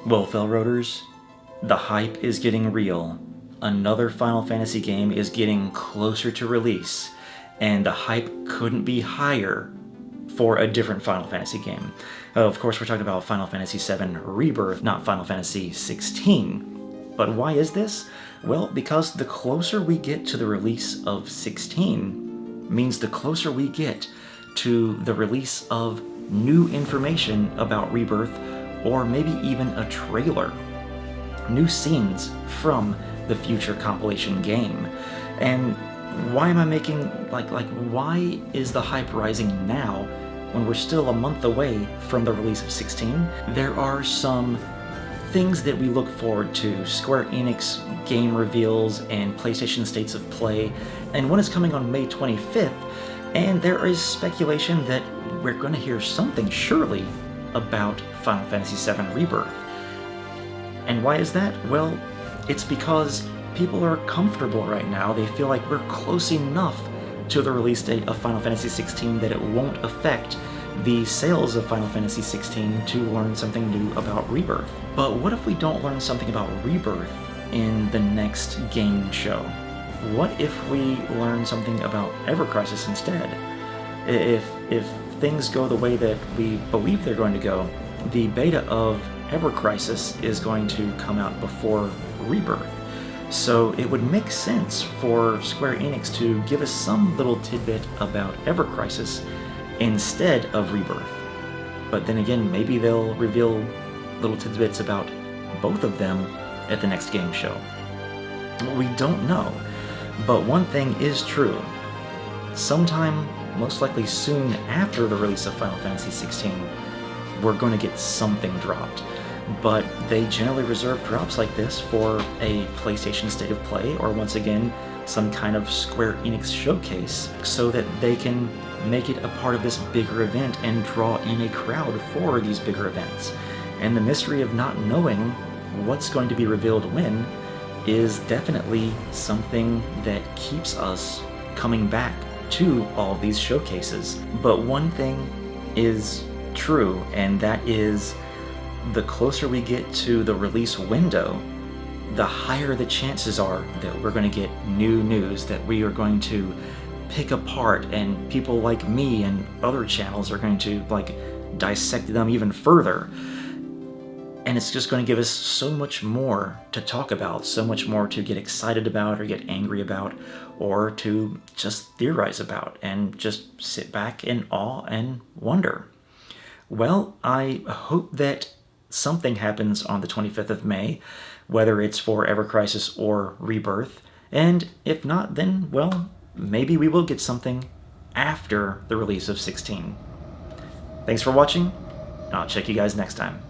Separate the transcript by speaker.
Speaker 1: Well, Felroaders, the hype is getting real. Another Final Fantasy game is getting closer to release, and the hype couldn't be higher for a different Final Fantasy game. Of course, we're talking about Final Fantasy VII Rebirth, not Final Fantasy XVI. But why is this? Well, because the closer we get to the release of 16 means the closer we get to the release of new information about Rebirth, or maybe even a trailer. New scenes from the future compilation game. And why am I making, why is the hype rising now when we're still a month away from the release of 16? There are some things that we look forward to, Square Enix game reveals and PlayStation States of Play, and one is coming on May 25th, and there is speculation that we're going to hear something surely about Final Fantasy VII Rebirth. And why is that? Well, it's because people are comfortable right now. They feel like we're close enough to the release date of Final Fantasy XVI that it won't affect the sales of Final Fantasy XVI to learn something new about Rebirth. But what if we don't learn something about Rebirth in the next game show? What if we learn something about Ever Crisis instead? If things go the way that we believe they're going to go, the beta of Ever Crisis is going to come out before Rebirth. So it would make sense for Square Enix to give us some little tidbit about Ever Crisis instead of Rebirth. But then again, maybe they'll reveal little tidbits about both of them at the next game show. We don't know. But one thing is true. Sometime, most likely soon after the release of Final Fantasy XVI, we're going to get something dropped. But they generally reserve drops like this for a PlayStation State of Play, or once again, some kind of Square Enix showcase, so that they can make it a part of this bigger event and draw in a crowd for these bigger events. And the mystery of not knowing what's going to be revealed when is definitely something that keeps us coming back to all of these showcases. But one thing is true, and that is the closer we get to the release window, the higher the chances are that we're going to get new news that we are going to pick apart, and people like me and other channels are going to dissect them even further. And it's just going to give us so much more to talk about, so much more to get excited about or get angry about, or to just theorize about and just sit back in awe and wonder. Well, I hope that something happens on the 25th of May, whether it's for Ever Crisis or Rebirth, and if not, then, well, maybe we will get something after the release of 16. Thanks for watching, and I'll check you guys next time.